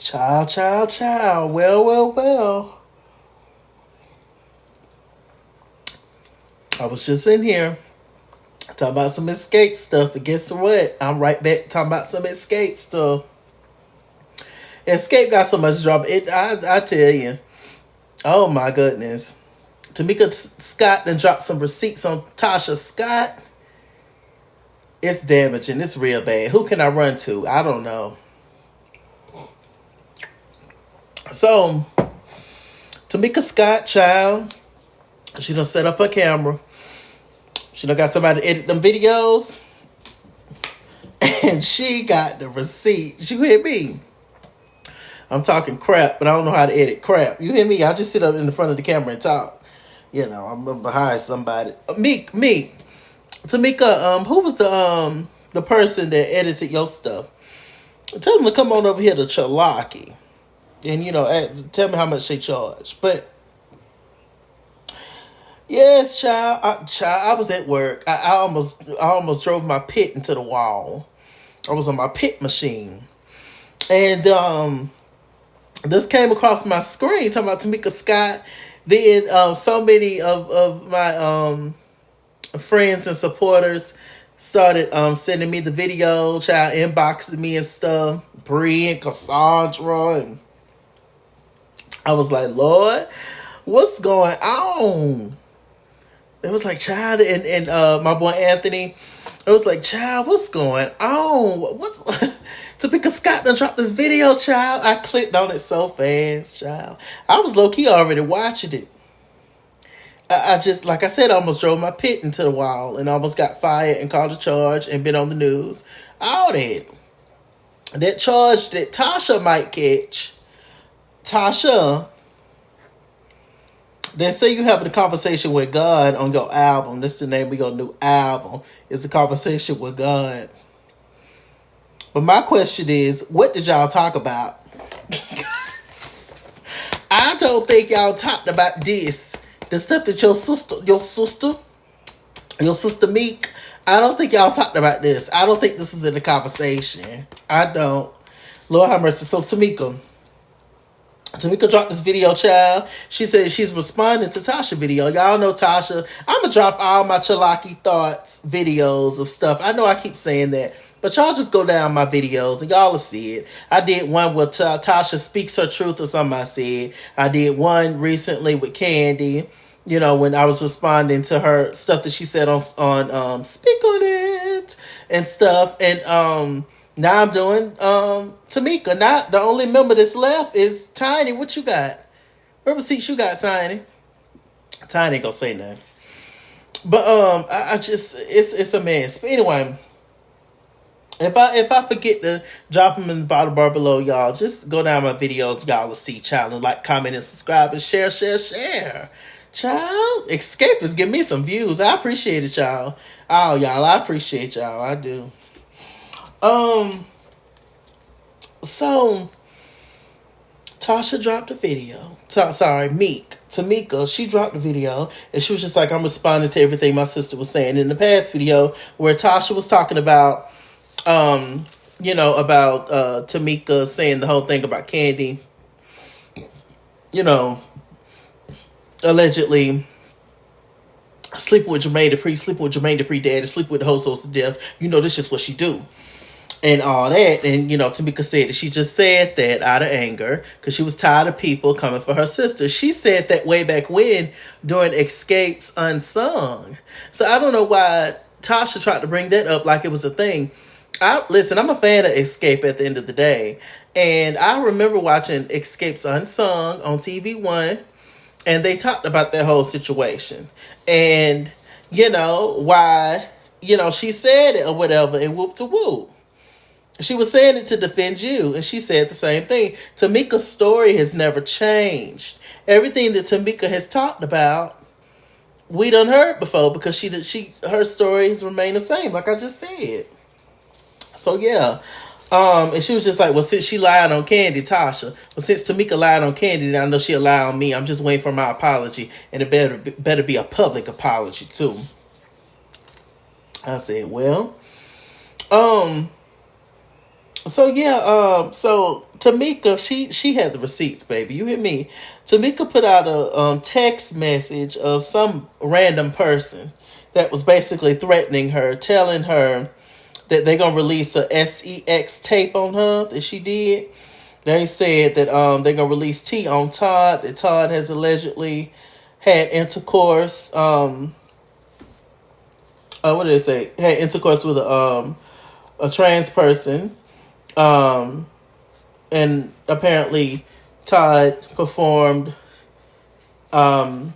Child, child, child. Well, well, well. I was just in here talking about some Xscape stuff. And guess what? I'm right back talking about some Xscape stuff. Xscape got so much drama. I tell you. Oh, my goodness. Tamika Scott done dropped some receipts on Tasha Scott. It's damaging. It's real bad. Who can I run to? I don't know. So, Tamika Scott, child, she done set up her camera. She done got somebody to edit them videos. And she got the receipt. You hear me? I'm talking crap, but I don't know how to edit crap. You hear me? I just sit up in the front of the camera and talk. You know, I'm behind somebody. Me. Tamika, who was the person that edited your stuff? Tell them to come on over here to Chalaki. And, you know, tell me how much they charge. But, yes, child, I was at work. I almost drove my pit into the wall. I was on my pit machine. And this came across my screen talking about Tamika Scott. Then so many of my friends and supporters started sending me the video, child, inboxing me and stuff. Bree and Cassandra. And I was like, Lord, what's going on? It was like, child, and my boy Anthony, it was like, child, what's going on? What's Tamika Scott done dropped this video, child. I clicked on it so fast, child. I was low-key already watching it. I just, like I said, I almost drove my pit into the wall and almost got fired and called a charge and been on the news. All that. That charge that Tasha might catch. Tasha, they say you having a conversation with God on your album. That's the name of your new album. It's a conversation with God. But my question is, what did y'all talk about? I don't think y'all talked about this. The stuff that your sister Meek, I don't think y'all talked about this. I don't think this was in the conversation. I don't. Lord have mercy. So Tamika dropped this video, child. She said she's responding to Tasha video. Y'all know Tasha. I'm going to drop all my Chalaki thoughts videos of stuff. I know I keep saying that. But y'all just go down my videos and y'all will see it. I did one where Tasha speaks her truth or something I said. I did one recently with Candy. You know, when I was responding to her stuff that she said on Speak On It and stuff. And now I'm doing Tamika. Now the only member that's left is Tiny. What you got? What receipts you got, Tiny? Tiny ain't gonna say nothing. But I just it's a mess. But anyway, if I forget to drop them in the bottom bar below, y'all, just go down my videos. Y'all will see, child, and like, comment, and subscribe, and share. Child, Xscape is giving me some views. I appreciate it, y'all. Oh, y'all, I appreciate y'all. I do. So Tasha dropped a video. Tamika, she dropped a video, and she was just like, I'm responding to everything my sister was saying in the past video, where Tasha was talking about, about Tamika saying the whole thing about Candy, allegedly sleeping with Jermaine Dupri dad, and sleeping with the whole source of death. This is what she do. And all that. And, Tamika said that she just said that out of anger because she was tired of people coming for her sister. She said that way back when during Xscape's Unsung. So I don't know why Tasha tried to bring that up like it was a thing. Listen, I'm a fan of Xscape at the end of the day. And I remember watching Xscape's Unsung on TV One. And they talked about that whole situation. And, why, she said it or whatever and whoop to whoop. She was saying it to defend you, and she said the same thing. Tamika's story has never changed. Everything that Tamika has talked about, we done heard before because her story has remained the same, like I just said. So yeah, and she was just like, well, since she lied on Candy, Tasha, well, since Tamika lied on Candy, then I know she'll lie on me. I'm just waiting for my apology, and it better be a public apology too. I said, well, So yeah, so Tamika, she had the receipts, baby. You hear me? Tamika put out a text message of some random person that was basically threatening her, telling her that they're gonna release a sex tape on her that she did. They said that they're gonna release tea on Todd, that Todd has allegedly had intercourse. What did they say? Had intercourse with a trans person. Um, and apparently Todd performed um,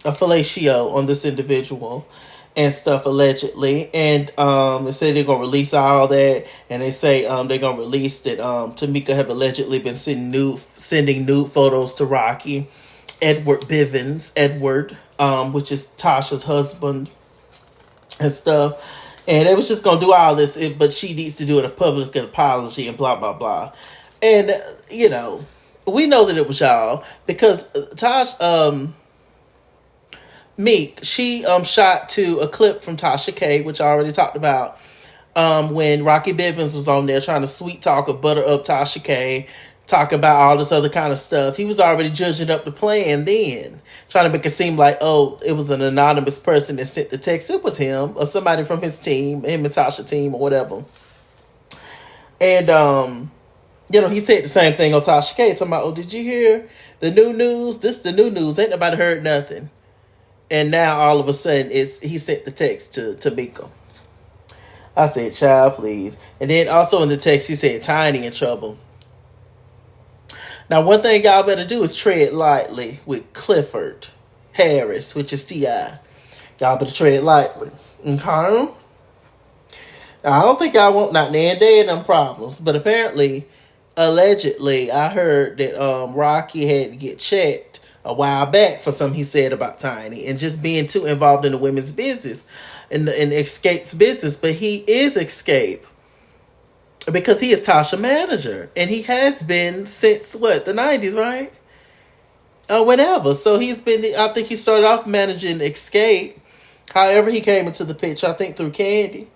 a fellatio on this individual and stuff allegedly, and they say they're gonna release all that, and they say they're gonna release that Tamika have allegedly been sending nude photos to Rocky Edward Bivens, which is Tasha's husband and stuff. And they was just gonna do all this, but she needs to do a public apology and blah blah blah. And we know that it was y'all because Meek, she shot to a clip from Tasha K, which I already talked about. When Rocky Bivens was on there trying to sweet talk or butter up Tasha K, talking about all this other kind of stuff. He was already judging up the plan then, trying to make it seem like, oh, it was an anonymous person that sent the text. It was him or somebody from his team, him and Tasha team or whatever. And he said the same thing on Tasha K, talking about, oh, did you hear the new news? This the new news. Ain't nobody heard nothing. And now all of a sudden he sent the text to Tamika. I said, child, please. And then also in the text he said Tiny in trouble. Now one thing y'all better do is tread lightly with Clifford Harris, which is T.I. Y'all better tread lightly. Okay? Now, I don't think y'all want not nan day and them problems, but apparently, allegedly, I heard that Rocky had to get checked a while back for something he said about Tiny and just being too involved in the women's business, in Xscape's business. But he is Xscape because he is Tasha manager, and he has been since the 90s, right? Whenever. So he's been. I think he started off managing Xscape. However, he came into the picture, I think through Candy.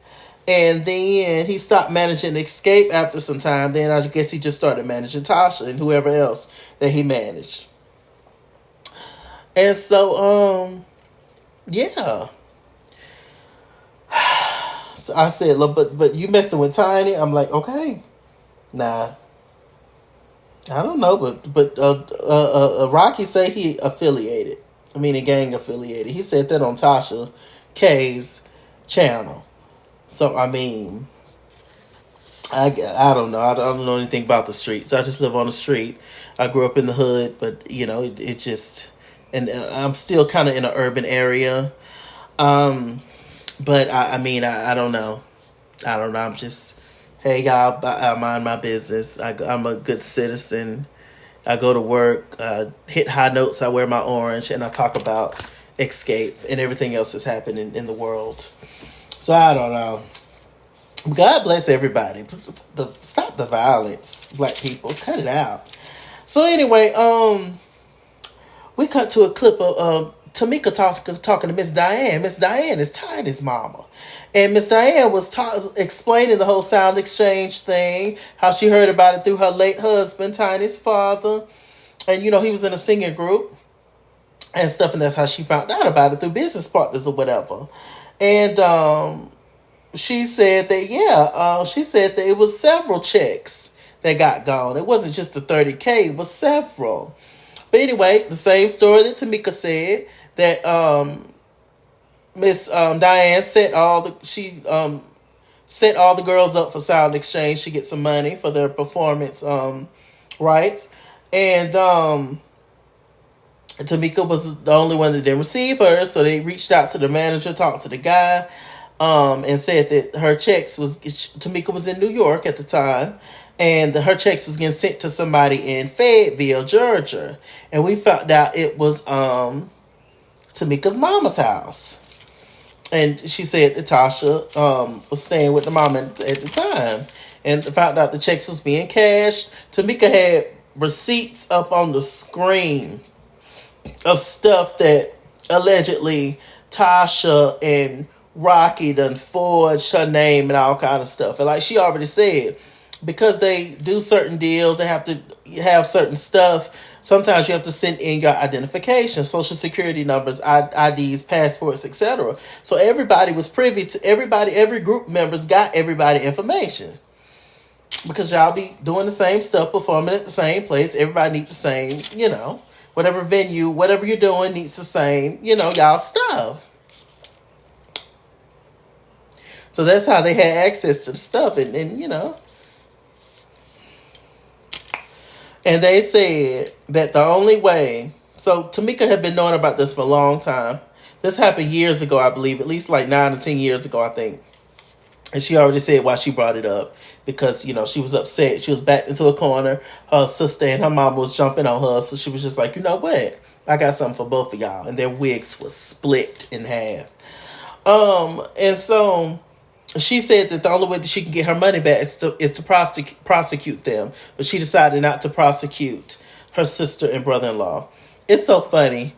And then he stopped managing Xscape after some time. Then I guess he just started managing Tasha and whoever else that he managed. And so, yeah. So I said, look, but you messing with Tiny? I'm like, okay. Nah. I don't know, but Rocky say he affiliated. I mean, a gang affiliated. He said that on Tasha K's channel. So, I mean, I don't know. I don't know anything about the streets. I just live on the street. I grew up in the hood, but, it just... And I'm still kind of in an urban area. But, I mean, I don't know. I don't know. I'm just... Hey, y'all, I mind my business. I'm a good citizen. I go to work, hit high notes, I wear my orange, and I talk about Xscape and everything else that's happening in the world. So I don't know. God bless everybody. Stop the violence, black people. Cut it out. So anyway, we cut to a clip of Tamika talking to Miss Diane. Miss Diane is Tiny's mama. And Miss Diane was explaining the whole sound exchange thing, how she heard about it through her late husband, Tiny's father. And, he was in a singing group and stuff, and that's how she found out about it, through business partners or whatever. And she said that, she said that it was several checks that got gone. It wasn't just the $30K, it was several. But anyway, the same story that Tamika said, that Miss Diane set all the girls up for sound exchange to get some money for their performance rights. And Tamika was the only one that didn't receive hers, so they reached out to the manager, talked to the guy, and said that her checks Tamika was in New York at the time, and her checks was getting sent to somebody in Fayetteville, Georgia. And we found out it was Tamika's mama's house. And she said that Tasha was staying with the mama at the time. And found out the checks was being cashed. Tamika had receipts up on the screen of stuff that allegedly Tasha and Rocky done forged her name and all kind of stuff. And like she already said, because they do certain deals, they have to have certain stuff. Sometimes you have to send in your identification, social security numbers, IDs, passports, etc. So everybody was privy to everybody. Every group members got everybody information, because y'all be doing the same stuff, performing at the same place. Everybody needs the same, whatever venue, whatever you're doing needs the same, y'all stuff. So that's how they had access to the stuff, and and they said that the only way. So Tamika had been knowing about this for a long time. This happened years ago, I believe, at least like 9 or 10 years ago, I think. And she already said why she brought it up. Because, she was upset. She was backed into a corner. Her sister and her mom was jumping on her. So she was just like, you know what? I got something for both of y'all. And their wigs was split in half. And so she said that the only way that she can get her money back is to prosecute them. But she decided not to prosecute her sister and brother-in-law. It's so funny.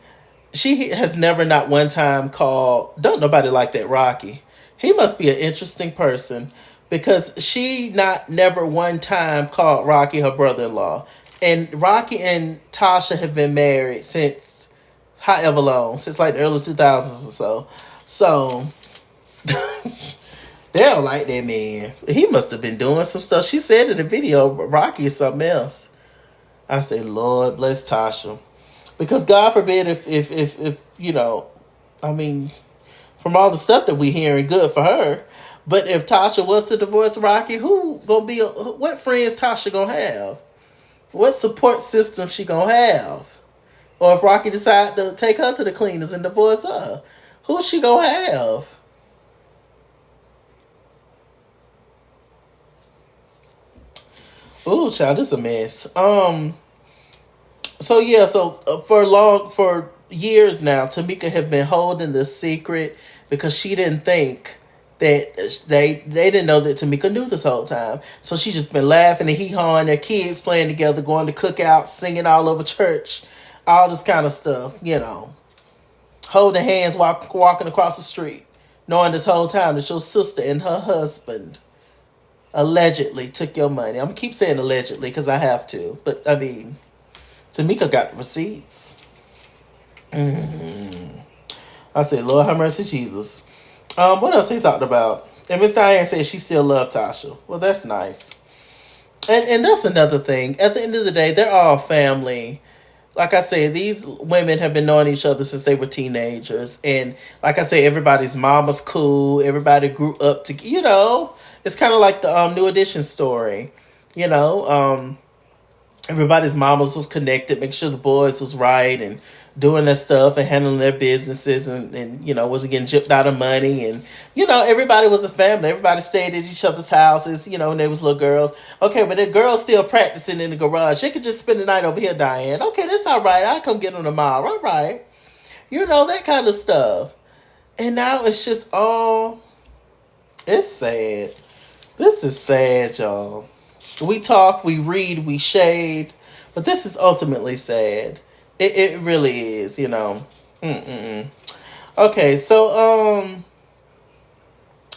She has never, not one time, called, don't nobody like that Rocky. He must be an interesting person, because she never one time called Rocky her brother-in-law. And Rocky and Tasha have been married since however long, since like the early 2000s or so. So they don't like that man. He must have been doing some stuff. She said in the video, Rocky is something else. I say, Lord bless Tasha. Because God forbid if I mean, from all the stuff that we hearing, good for her. But if Tasha was to divorce Rocky, what friends Tasha gonna have? What support system she gonna have? Or if Rocky decide to take her to the cleaners and divorce her, who's she gonna have? Ooh, child, this is a mess. For years now, Tamika had been holding this secret because she didn't think that they didn't know that Tamika knew this whole time. So she just been laughing and hee-hawing, their kids playing together, going to cookouts, singing all over church, all this kind of stuff, holding hands, walking across the street, knowing this whole time that your sister and her husband allegedly took your money. I'm going to keep saying allegedly because I have to. But, I mean, Tamika got the receipts. I said, Lord have mercy, Jesus. What else he talked about? And Miss Diane said she still loved Tasha. Well, that's nice. And that's another thing. At the end of the day, they're all family. Like I said, these women have been knowing each other since they were teenagers. And like I said, everybody's mama's cool. Everybody grew up to, it's kind of like the New Edition story. Everybody's mamas was connected, make sure the boys was right and doing their stuff and handling their businesses and wasn't getting gypped out of money. And, everybody was a family. Everybody stayed at each other's houses, and they was little girls. Okay, but the girls still practicing in the garage. They could just spend the night over here, Diane. Okay, that's all right. I'll come get them tomorrow. All right. That kind of stuff. And now it's just it's sad. This is sad, y'all. We talk, we read, we shade, but this is ultimately sad. It really is, Okay, so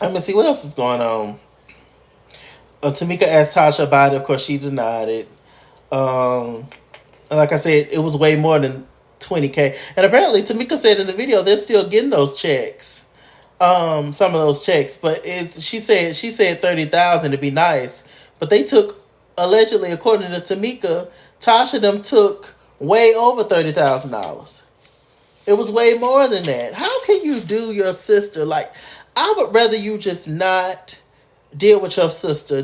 let me see what else is going on. Tamika asked Tasha about it. Of course, she denied it. Like I said, it was way more than $20K. And apparently, Tamika said in the video they're still getting those checks. Some of those checks, but she said $30,000 to be nice. But they took, allegedly, according to Tamika, Tasha them took way over $30,000. It was way more than that. How can you do your sister like? I would rather you just not deal with your sister,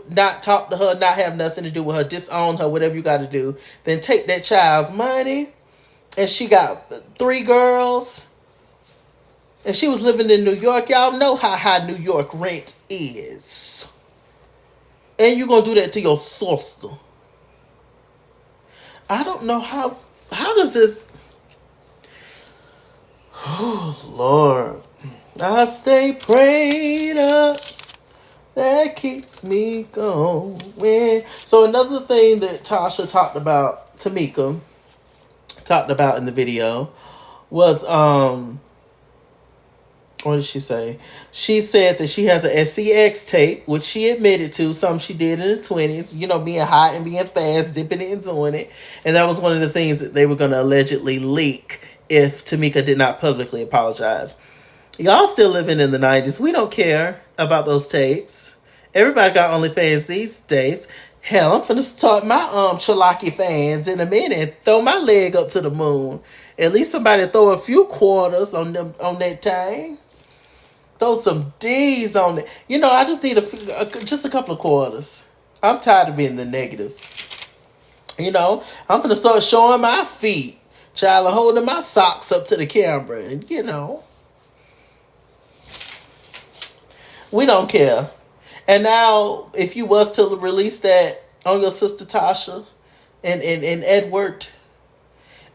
not talk to her, not have nothing to do with her, disown her, whatever you got to do, than take that child's money. And she got 3 girls. And she was living in New York. Y'all know how high New York rent is. And you're going to do that to your sister. I don't know how does this... Oh, Lord. I stay prayed up. That keeps me going. So another thing that Tasha Tamika talked about in the video was What did she say? She said that she has a SCX tape, which she admitted to, something she did in the 20s, you know, being hot and being fast, dipping it and doing it. And that was one of the things that they were going to allegedly leak if Tamika did not publicly apologize. Y'all still living in the 90s. We don't care about those tapes. Everybody got OnlyFans these days. Hell, I'm finna start my Chalaki fans in a minute and throw my leg up to the moon. At least somebody throw a few quarters on them on that thing. Throw some D's on it. You know, I just need just a couple of quarters. I'm tired of being the negatives. You know, I'm gonna start showing my feet. Child, holding my socks up to the camera, and you know, we don't care. And now, if you was to release that on your sister Tasha and Edward,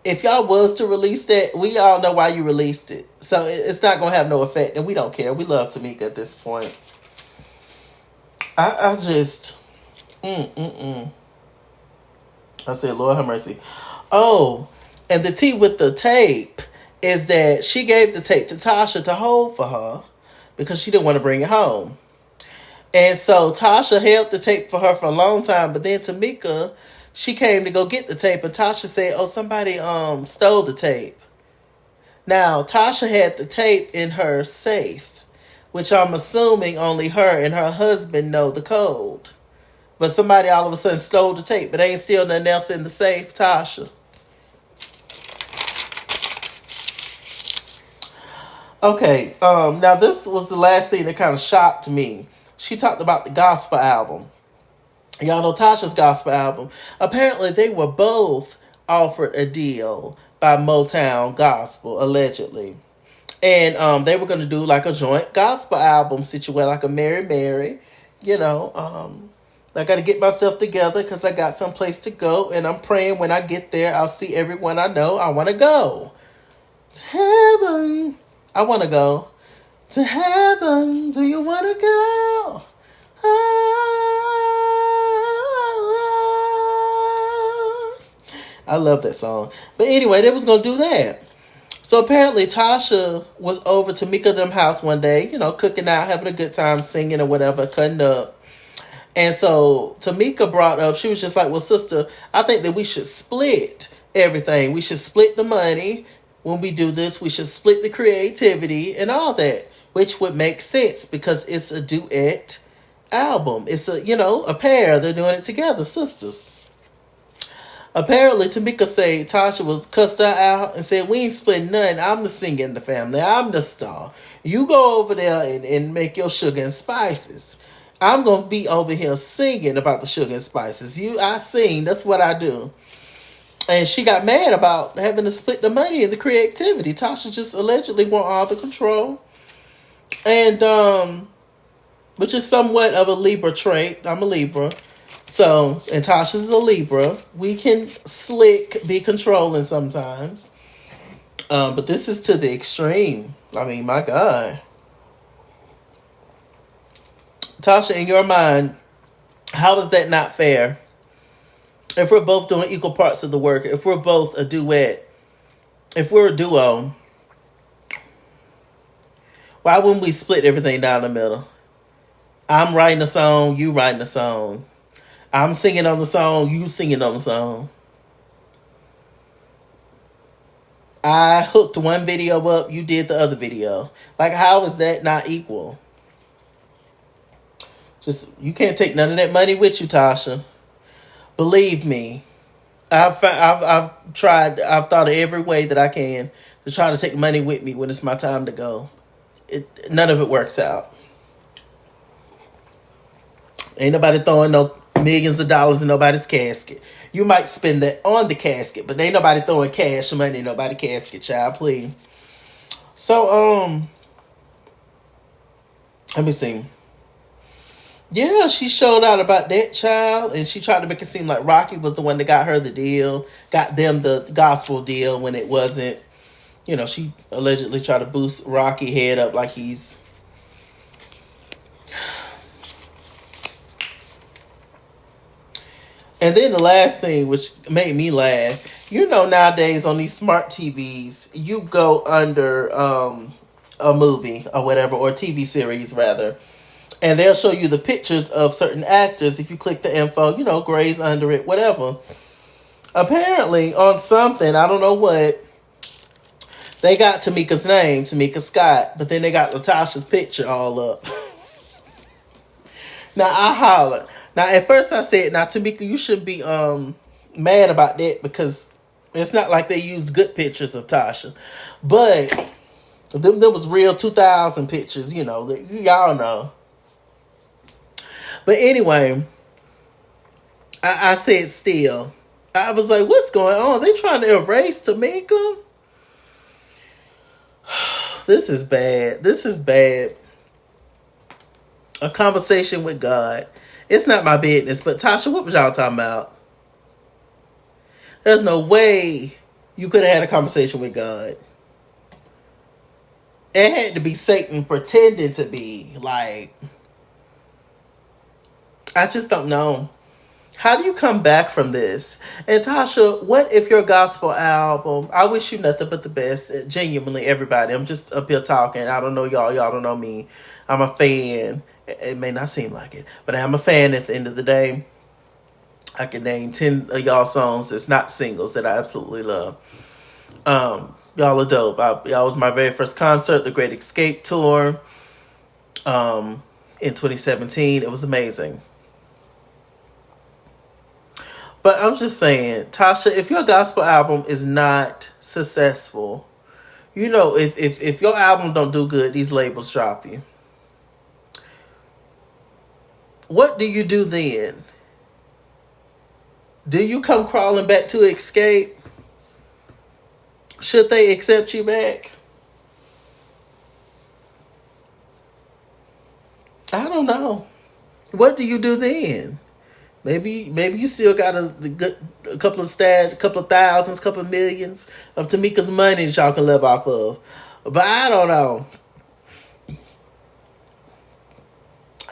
if y'all was to release that, we all know why you released it. So it's not going to have no effect. And we don't care. We love Tamika at this point. I just... I said, Lord have mercy. Oh, and the tea with the tape is that she gave the tape to Tasha to hold for her because she didn't want to bring it home. And so Tasha held the tape for her for a long time, but then Tamika, she came to go get the tape, and Tasha said, oh, somebody stole the tape. Now, Tasha had the tape in her safe, which I'm assuming only her and her husband know the code. But somebody all of a sudden stole the tape, but ain't still nothing else in the safe, Tasha. Okay, now this was the last thing that kind of shocked me. She talked about the gospel album. Y'all know Tasha's gospel album. Apparently, they were both offered a deal by Motown Gospel, allegedly. And they were going to do like a joint gospel album situation, like a Mary Mary. You know, I got to get myself together because I got someplace to go. And I'm praying when I get there, I'll see everyone I know. I want to go to heaven. I want to go to heaven. Do you want to go? I love that song. But anyway, they was going to do that. So apparently Tasha was over to Tamika them house one day, you know, cooking out, having a good time, singing or whatever, cutting up. And so Tamika brought up, she was just like, well, sister, I think that we should split everything. We should split the money. When we do this, we should split the creativity and all that, which would make sense because it's a duet album. It's a, you know, a pair. They're doing it together, sisters. Apparently, Tamika said Tasha was cussed her out and said, we ain't splitting nothing. I'm the singer in the family. I'm the star. You go over there and make your sugar and spices. I'm going to be over here singing about the sugar and spices. I sing. That's what I do. And she got mad about having to split the money and the creativity. Tasha just allegedly want all the control. And, which is somewhat of a Libra trait. I'm a Libra. So, and Tasha's a Libra. We can be controlling sometimes. But this is to the extreme. I mean, my God. Tasha, in your mind, how is that not fair? If we're both doing equal parts of the work, if we're both a duet, if we're a duo, why wouldn't we split everything down the middle? I'm writing a song, you writing a song. I'm singing on the song, you singing on the song. I hooked one video up, you did the other video. Like, how is that not equal? Just, you can't take none of that money with you, Tasha. Believe me, I've thought of every way that I can to try to take money with me when it's my time to go. None of it works out. Ain't nobody throwing no millions of dollars in nobody's casket. You might spend that on the casket, but ain't nobody throwing cash money in nobody's casket, child, please. So, let me see. Yeah, she showed out about that child, and she tried to make it seem like Rocky was the one that got her the deal, got them the gospel deal when it wasn't. You know, she allegedly tried to boost Rocky head up like he's... And then the last thing, which made me laugh, you know, nowadays on these smart TVs, you go under a movie or whatever, or TV series rather. And they'll show you the pictures of certain actors if you click the info, you know, Grey's under it, whatever. Apparently, on something, I don't know what, they got Tamika's name, Tamika Scott, but then they got Latasha's picture all up. Now, I hollered. Now, at first I said, now, Tamika, you shouldn't be mad about that, because it's not like they used good pictures of Tasha. But there was real 2000 pictures, you know, that y'all know. But anyway, I said still. I was like, what's going on? They trying to erase Tamika? This is bad. This is bad. A conversation with God. It's not my business. But Tasha, what was y'all talking about? There's no way you could have had a conversation with God. It had to be Satan pretending to be. Like, I just don't know. How do you come back from this? And Tasha, what if your gospel album, I wish you nothing but the best. Genuinely, everybody. I'm just up here talking. I don't know y'all. Y'all don't know me. I'm a fan. It may not seem like it, but I'm a fan at the end of the day. I can name 10 of y'all songs that's not singles that I absolutely love. Y'all are dope. Y'all was my very first concert, the Great Xscape tour in 2017. It was amazing. But I'm just saying, Tasha, if your gospel album is not successful, you know, if your album don't do good, these labels drop you. What do you do then? Do you come crawling back to Xscape? Should they accept you back? I don't know. What do you do then? Maybe you still got a couple of stats, a couple of thousands, a couple of millions of Tamika's money that y'all can live off of. But I don't know.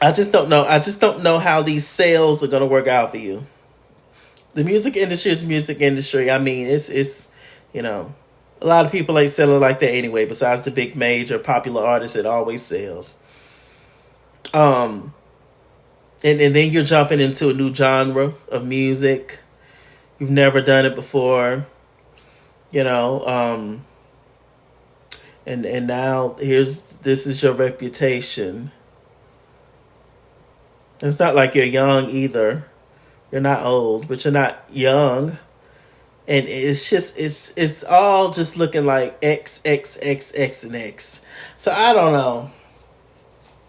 I just don't know. I just don't know how these sales are going to work out for you. The music industry is music industry. I mean, it's you know, a lot of people ain't selling like that anyway, besides the big major popular artists that always sells. And then you're jumping into a new genre of music. You've never done it before. You know, and now this is your reputation. It's not like you're young either. You're not old, but you're not young. And it's just it's all just looking like X, X, X, X, and X. So I don't know.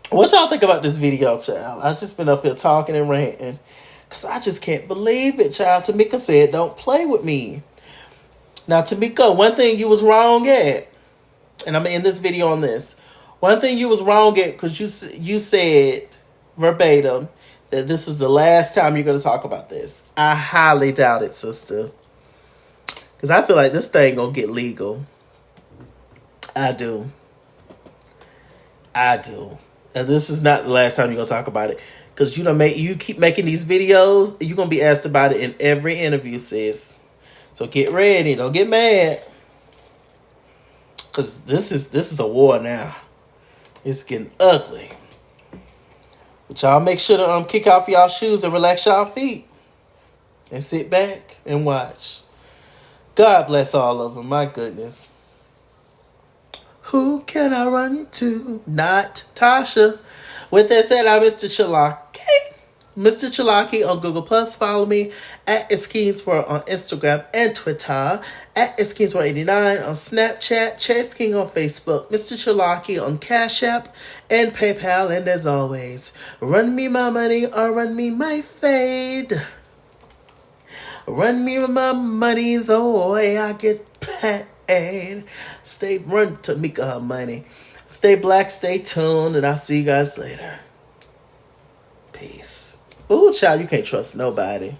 What y'all think about this video, child? I just been up here talking and ranting. Because I just can't believe it, child. Tamika said, don't play with me. Now, Tamika, one thing you was wrong at, and I'm going to end this video on this. One thing you was wrong at, because you said verbatim that this was the last time you're going to talk about this. I highly doubt it, sister. Because I feel like this thing going to get legal. I do. And this is not the last time you're going to talk about it. Because you keep making these videos, you're going to be asked about it in every interview, sis. So get ready. Don't get mad. Because this is a war now. It's getting ugly. But y'all make sure to kick off y'all shoes and relax y'all feet. And sit back and watch. God bless all of them. My goodness. Who can I run to? Not Tasha. With that said, I'm MrChalaki. MrChalaki on Google+. Follow me at Xscape on Instagram and Twitter. At Xscape89 on Snapchat. Chase King on Facebook. MrChalaki on Cash App and PayPal. And as always, run me my money or run me my fade. Run me my money the way I get paid. Run Tamika her money. Stay black, stay tuned, and I'll see you guys later. Peace. Ooh, child, you can't trust nobody.